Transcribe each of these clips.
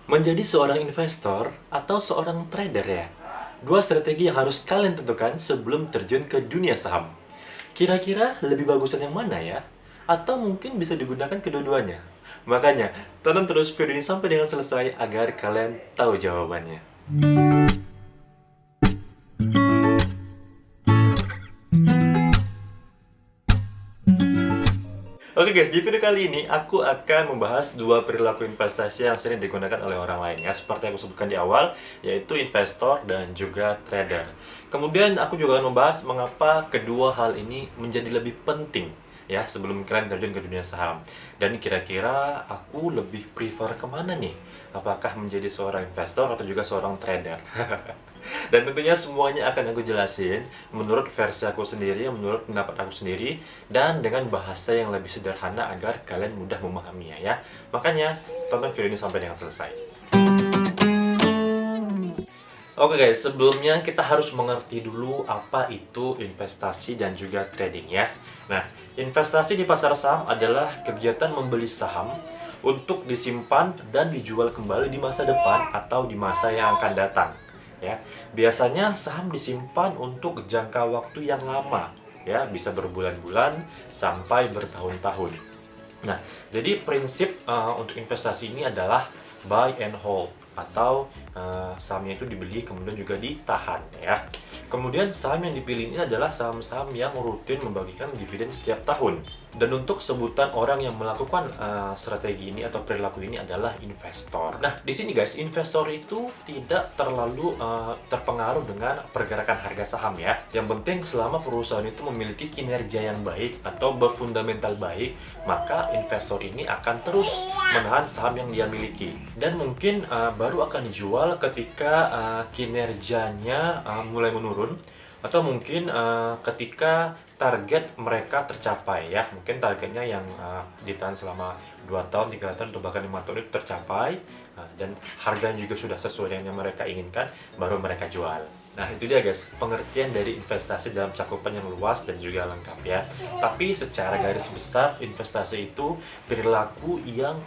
Menjadi seorang investor atau seorang trader ya, dua strategi yang harus kalian tentukan sebelum terjun ke dunia saham. Kira-kira lebih bagusan yang mana ya? Atau mungkin bisa digunakan kedua-duanya? Makanya, tonton terus video ini sampai dengan selesai agar kalian tahu jawabannya. Oke guys, di video kali ini aku akan membahas dua perilaku investasi yang sering digunakan oleh orang lain ya. Seperti yang aku sebutkan di awal, yaitu investor dan juga trader. Kemudian aku juga akan membahas mengapa kedua hal ini menjadi lebih penting ya sebelum kalian terjun ke dunia saham. Dan kira-kira aku lebih prefer kemana nih? Apakah menjadi seorang investor atau juga seorang trader? Dan tentunya semuanya akan aku jelasin menurut versi aku sendiri, menurut pendapat aku sendiri, dan dengan bahasa yang lebih sederhana agar kalian mudah memahaminya ya. Makanya tonton video ini sampai dengan selesai. Oke guys, sebelumnya kita harus mengerti dulu apa itu investasi dan juga trading ya. Nah, investasi di pasar saham adalah kegiatan membeli saham untuk disimpan dan dijual kembali di masa depan atau di masa yang akan datang. Ya, biasanya saham disimpan untuk jangka waktu yang lama, ya, bisa berbulan-bulan sampai bertahun-tahun. Nah, jadi prinsip untuk investasi ini adalah buy and hold atau sahamnya itu dibeli kemudian juga ditahan ya. Kemudian saham yang dipilih ini adalah saham-saham yang rutin membagikan dividen setiap tahun. Dan untuk sebutan orang yang melakukan strategi ini atau perilaku ini adalah investor. Nah, di sini guys, investor itu tidak terlalu terpengaruh dengan pergerakan harga saham ya. Yang penting selama perusahaan itu memiliki kinerja yang baik atau berfundamental baik, maka investor ini akan terus menahan saham yang dia miliki. Dan mungkin baru akan dijual ketika kinerjanya mulai menurun, atau mungkin ketika target mereka tercapai ya. Mungkin targetnya yang ditahan selama 2 tahun, 3 tahun, atau bahkan 5 tahun itu tercapai, dan harganya juga sudah sesuai dengan yang mereka inginkan, baru mereka jual. Nah, itu dia guys, pengertian dari investasi dalam cakupan yang luas dan juga lengkap ya. Tapi secara garis besar, investasi itu perilaku yang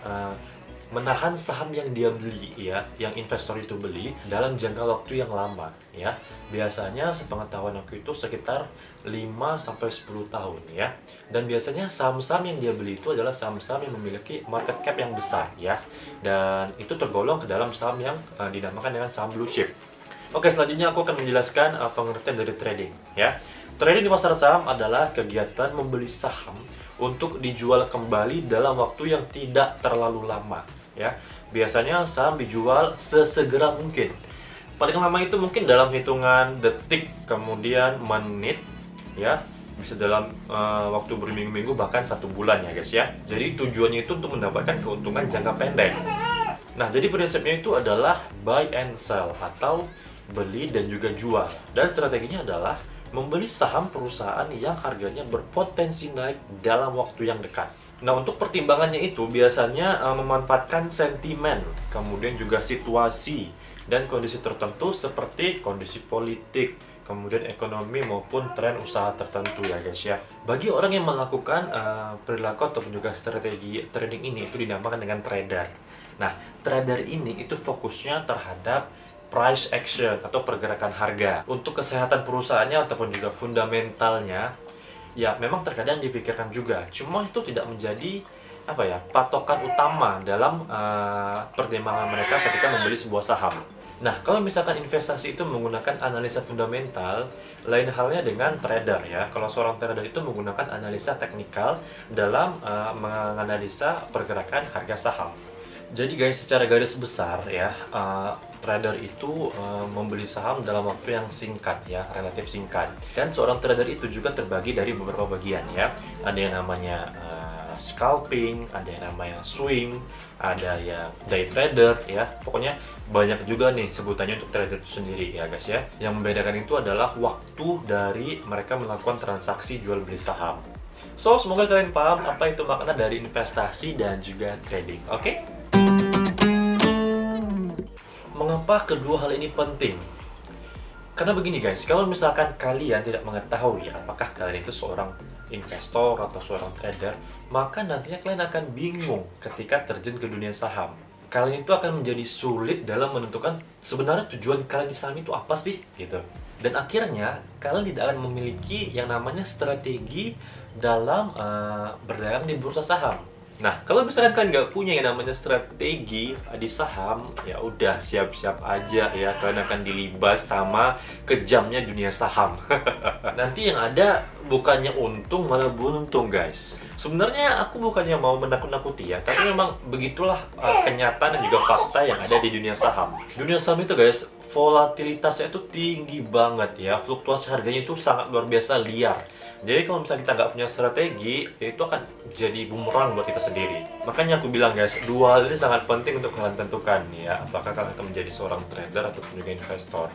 menahan saham yang dia beli ya, yang investor itu beli dalam jangka waktu yang lama ya. Biasanya sepengetahuan aku itu sekitar 5-10 tahun ya. Dan biasanya saham-saham yang dia beli itu adalah saham-saham yang memiliki market cap yang besar ya. Dan itu tergolong ke dalam saham yang dinamakan dengan saham blue chip. Oke, selanjutnya aku akan menjelaskan pengertian dari trading ya. Trading di pasar saham adalah kegiatan membeli saham untuk dijual kembali dalam waktu yang tidak terlalu lama ya. Biasanya saham dijual sesegera mungkin. Paling lama itu mungkin dalam hitungan detik, kemudian menit ya. Bisa dalam waktu berminggu-minggu, bahkan 1 bulan ya guys ya. Jadi tujuannya itu untuk mendapatkan keuntungan jangka pendek. Nah, jadi prinsipnya itu adalah buy and sell atau beli dan juga jual. Dan strateginya adalah membeli saham perusahaan yang harganya berpotensi naik dalam waktu yang dekat. Nah, untuk pertimbangannya itu biasanya memanfaatkan sentimen, kemudian juga situasi dan kondisi tertentu seperti kondisi politik, kemudian ekonomi maupun tren usaha tertentu ya guys ya. Bagi orang yang melakukan perilaku ataupun juga strategi trading ini itu dinamakan dengan trader. Nah, trader ini itu fokusnya terhadap price action atau pergerakan harga. Untuk kesehatan perusahaannya ataupun juga fundamentalnya, ya memang terkadang dipikirkan juga. Cuma itu tidak menjadi patokan utama dalam pertimbangan mereka ketika membeli sebuah saham. Nah, kalau misalkan investasi itu menggunakan analisa fundamental, lain halnya dengan trader ya. Kalau seorang trader itu menggunakan analisa teknikal dalam menganalisa pergerakan harga saham. Jadi guys, secara garis besar ya, trader itu membeli saham dalam waktu yang singkat ya, relatif singkat. Dan seorang trader itu juga terbagi dari beberapa bagian ya. Ada yang namanya scalping, ada yang namanya swing, ada yang day trader ya. Pokoknya banyak juga nih sebutannya untuk trader itu sendiri ya guys ya. Yang membedakan itu adalah waktu dari mereka melakukan transaksi jual beli saham. So, semoga kalian paham apa itu makna dari investasi dan juga trading. Oke? Mengapa kedua hal ini penting? Karena begini guys, kalau misalkan kalian tidak mengetahui apakah kalian itu seorang investor atau seorang trader, maka nantinya kalian akan bingung ketika terjun ke dunia saham. kalian itu akan menjadi sulit dalam menentukan sebenarnya tujuan kalian di saham itu apa sih gitu. Dan akhirnya kalian tidak akan memiliki yang namanya strategi dalam berdagang di bursa saham. Nah, kalau misalkan kalian nggak punya yang namanya strategi di saham, ya udah siap-siap aja ya, kalian akan dilibas sama kejamnya dunia saham. Nanti yang ada bukannya untung malah buntung, guys. Sebenarnya aku bukannya mau menakut-nakuti ya, tapi memang begitulah kenyataan dan juga fakta yang ada di dunia saham. Dunia saham itu, guys, volatilitasnya itu tinggi banget ya, fluktuasi harganya itu sangat luar biasa liar. Jadi kalau misalnya kita nggak punya strategi, itu akan jadi bumerang buat kita sendiri. Makanya aku bilang, guys, dua hal ini sangat penting untuk kalian tentukan ya, apakah kalian akan menjadi seorang trader ataupun juga investor.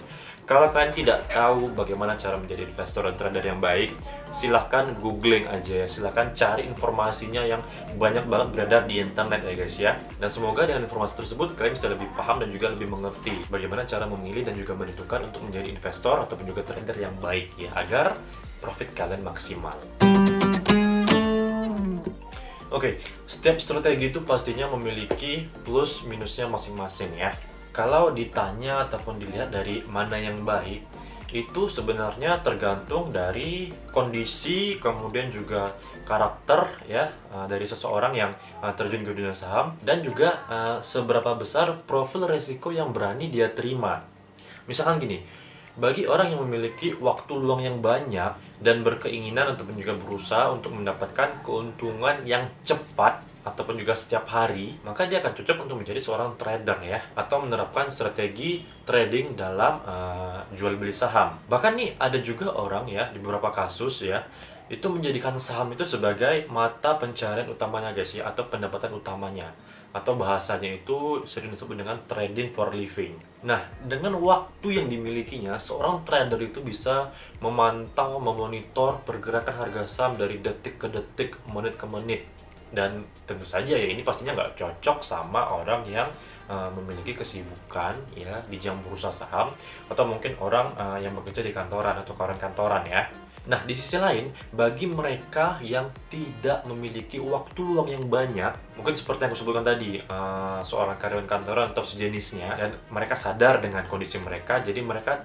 Kalau kalian tidak tahu bagaimana cara menjadi investor dan trader yang baik, silahkan googling aja ya, silahkan cari informasinya yang banyak banget beredar di internet ya guys ya. Dan semoga dengan informasi tersebut kalian bisa lebih paham dan juga lebih mengerti bagaimana cara memilih dan juga menentukan untuk menjadi investor ataupun juga trader yang baik ya, agar profit kalian maksimal. Oke, setiap strategi itu pastinya memiliki plus minusnya masing-masing ya. Kalau ditanya ataupun dilihat dari mana yang baik, itu sebenarnya tergantung dari kondisi, kemudian juga karakter ya dari seseorang yang terjun ke dunia saham, dan juga seberapa besar profil resiko yang berani dia terima. Misalkan gini, bagi orang yang memiliki waktu luang yang banyak dan berkeinginan ataupun juga berusaha untuk mendapatkan keuntungan yang cepat ataupun juga setiap hari, maka dia akan cocok untuk menjadi seorang trader ya, atau menerapkan strategi trading dalam jual beli saham. Bahkan nih ada juga orang ya, di beberapa kasus ya, itu menjadikan saham itu sebagai mata pencarian utamanya guys ya, atau pendapatan utamanya, atau bahasanya itu sering disebut dengan trading for living. Nah, dengan waktu yang dimilikinya, seorang trader itu bisa memantau, memonitor pergerakan harga saham dari detik ke detik, menit ke menit. Dan tentu saja ya, ini pastinya nggak cocok sama orang yang memiliki kesibukan ya di jam bursa saham, atau mungkin orang yang bekerja di kantoran atau kantoran ya. Nah, di sisi lain, bagi mereka yang tidak memiliki waktu luang yang banyak, mungkin seperti yang aku sebutkan tadi, seorang karyawan kantoran atau sejenisnya, dan mereka sadar dengan kondisi mereka, jadi mereka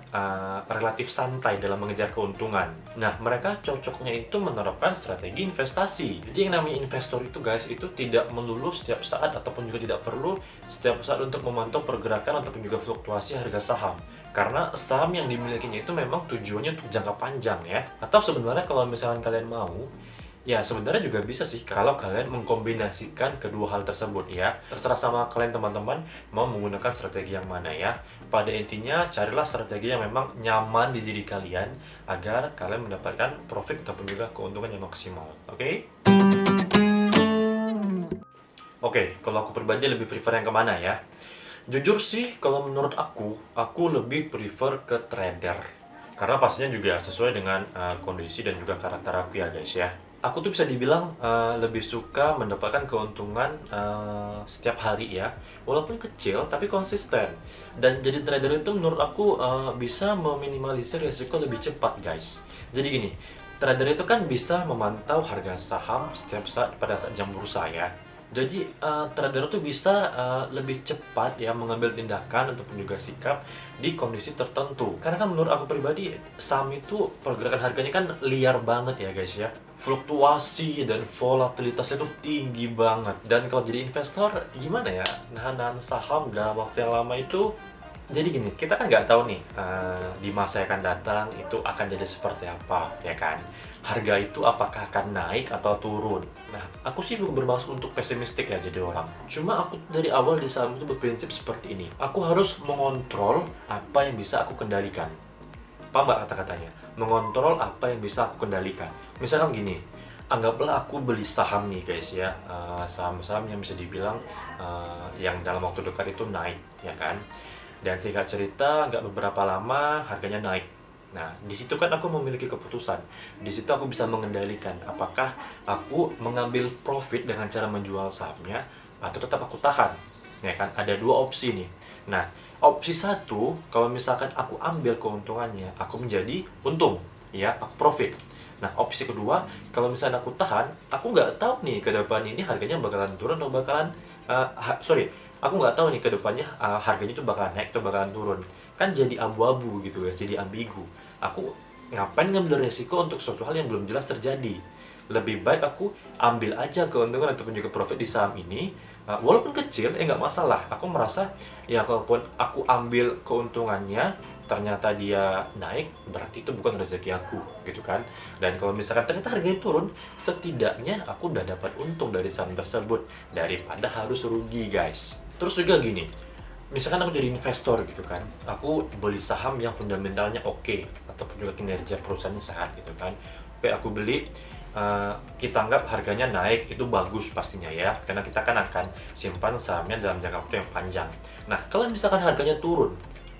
relatif santai dalam mengejar keuntungan. Nah, mereka cocoknya itu menerapkan strategi investasi. Jadi yang namanya investor itu guys, itu tidak melulu setiap saat ataupun juga tidak perlu setiap saat untuk memantau pergerakan ataupun juga fluktuasi harga saham. Karena saham yang dimilikinya itu memang tujuannya untuk jangka panjang ya. Atau sebenarnya kalau misalkan kalian mau, ya sebenarnya juga bisa sih kalau kalian mengkombinasikan kedua hal tersebut ya. Terserah sama kalian teman-teman mau menggunakan strategi yang mana ya. Pada intinya carilah strategi yang memang nyaman di diri kalian agar kalian mendapatkan profit ataupun juga keuntungan yang maksimal. Oke? Oke, kalau aku pribadi lebih prefer yang kemana ya? Jujur sih, kalau menurut aku lebih prefer ke trader. Karena pastinya juga sesuai dengan kondisi dan juga karakter aku ya guys ya. Aku tuh bisa dibilang lebih suka mendapatkan keuntungan setiap hari ya. Walaupun kecil, tapi konsisten. Dan jadi trader itu menurut aku bisa meminimalisir risiko lebih cepat guys. Jadi gini, trader itu kan bisa memantau harga saham setiap saat pada saat jam bursa ya. Jadi trader itu bisa lebih cepat ya mengambil tindakan ataupun juga sikap di kondisi tertentu. Karena kan menurut aku pribadi, saham itu pergerakan harganya kan liar banget ya guys ya. Fluktuasi dan volatilitasnya itu tinggi banget. Dan kalau jadi investor gimana ya, nahan saham dalam waktu yang lama itu. Jadi gini, kita kan nggak tahu nih di masa yang akan datang itu akan jadi seperti apa, ya kan? Harga itu apakah akan naik atau turun? Nah, aku sih belum bermaksud untuk pesimistik ya jadi orang. Cuma aku dari awal di saham itu berprinsip seperti ini. Aku harus mengontrol apa yang bisa aku kendalikan. Paham nggak kata-katanya? Mengontrol apa yang bisa aku kendalikan. Misalkan gini, anggaplah aku beli saham nih guys ya, saham-saham yang bisa dibilang yang dalam waktu dekat itu naik, ya kan? Dan singkat cerita, nggak beberapa lama harganya naik. Nah, di situ kan aku memiliki keputusan. Di situ aku bisa mengendalikan apakah aku mengambil profit dengan cara menjual sahamnya atau tetap aku tahan. Ya kan, ada dua opsi nih. Nah, opsi satu, kalau misalkan aku ambil keuntungannya, aku menjadi untung, ya, aku profit. Nah, opsi kedua, kalau misalnya aku tahan, aku nggak tahu nih ke depan ini harganya bakalan turun atau bakalan aku nggak tahu nih ke depannya harganya itu bakalan naik atau bakalan turun. Kan jadi abu-abu gitu ya, jadi ambigu. Aku ngapain ngambil resiko untuk suatu hal yang belum jelas terjadi? Lebih baik aku ambil aja keuntungan ataupun juga profit di saham ini, walaupun kecil, nggak masalah. Aku merasa ya kalaupun aku ambil keuntungannya, ternyata dia naik, berarti itu bukan rezeki aku, gitu kan. Dan kalau misalkan ternyata harganya turun, setidaknya aku udah dapat untung dari saham tersebut, daripada harus rugi, guys. Terus juga gini, misalkan aku jadi investor gitu kan, aku beli saham yang fundamentalnya oke, ataupun juga kinerja perusahaannya sehat gitu kan. Oke, aku beli, kita anggap harganya naik, itu bagus pastinya ya, karena kita kan akan simpan sahamnya dalam jangka waktu yang panjang. Nah, kalau misalkan harganya turun,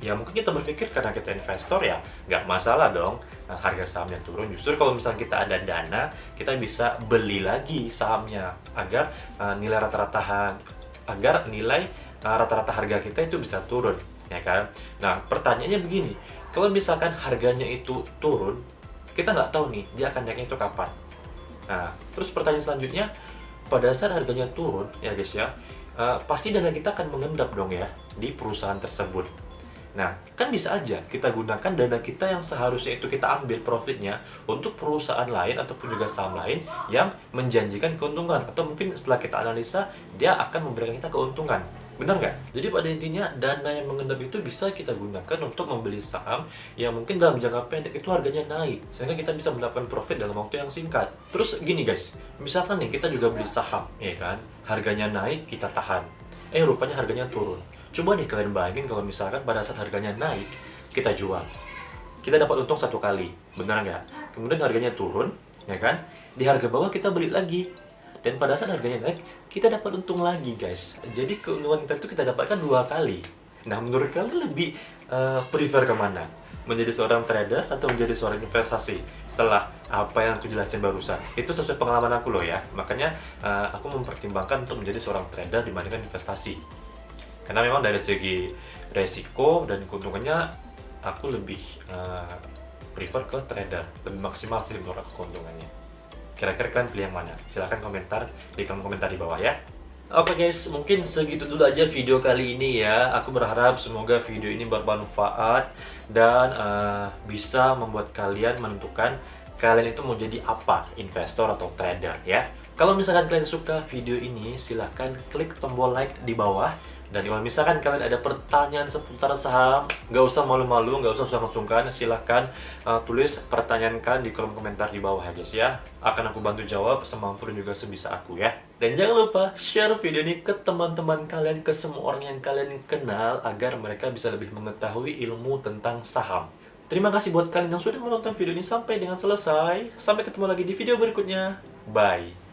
ya mungkin kita berpikir karena kita investor ya nggak masalah dong, harga sahamnya turun. Justru kalau misalnya kita ada dana, kita bisa beli lagi sahamnya agar nilai rata-rata harga kita itu bisa turun, ya kan. Nah, pertanyaannya begini, kalau misalkan harganya itu turun, kita nggak tahu nih dia akan naiknya itu kapan. Nah, terus pertanyaan selanjutnya, pada saat harganya turun ya guys ya, pasti dana kita akan mengendap dong ya di perusahaan tersebut. Nah, kan bisa aja kita gunakan dana kita yang seharusnya itu kita ambil profitnya untuk perusahaan lain ataupun juga saham lain yang menjanjikan keuntungan. Atau mungkin setelah kita analisa, dia akan memberikan kita keuntungan. Benar nggak? Jadi pada intinya, dana yang mengendap itu bisa kita gunakan untuk membeli saham yang mungkin dalam jangka pendek itu harganya naik. Sehingga kita bisa mendapatkan profit dalam waktu yang singkat. Terus gini guys, misalkan nih kita juga beli saham, ya kan? Harganya naik, kita tahan. Rupanya harganya turun. Coba nih kalian bayangin kalau misalkan pada saat harganya naik, kita jual. Kita dapat untung 1 kali, benar nggak? Kemudian harganya turun, ya kan? Di harga bawah kita beli lagi. Dan pada saat harganya naik, kita dapat untung lagi, guys. Jadi keuntungan kita itu kita dapatkan 2 kali. Nah, menurut kalian lebih prefer kemana? Menjadi seorang trader atau menjadi seorang investasi? Setelah apa yang aku jelasin barusan, itu sesuai pengalaman aku loh ya. Makanya aku mempertimbangkan untuk menjadi seorang trader dibandingkan investasi. Karena memang dari segi resiko dan keuntungannya, aku lebih prefer ke trader. Lebih maksimal sih menurut aku keuntungannya. Kira-kira kalian pilih yang mana? Silahkan komentar di kolom komentar di bawah ya. Oke guys, mungkin segitu dulu aja video kali ini ya. Aku berharap semoga video ini bermanfaat dan bisa membuat kalian menentukan kalian itu mau jadi apa, investor atau trader ya. Kalau misalkan kalian suka video ini, silahkan klik tombol like di bawah. Dan kalau misalkan kalian ada pertanyaan seputar saham, nggak usah malu-malu, nggak usah sungkan-sungkan, silahkan tulis pertanyaan kalian di kolom komentar di bawah ya guys ya. Akan aku bantu jawab semampu dan juga sebisa aku ya. Dan jangan lupa share video ini ke teman-teman kalian, ke semua orang yang kalian kenal, agar mereka bisa lebih mengetahui ilmu tentang saham. Terima kasih buat kalian yang sudah menonton video ini sampai dengan selesai. Sampai ketemu lagi di video berikutnya. Bye.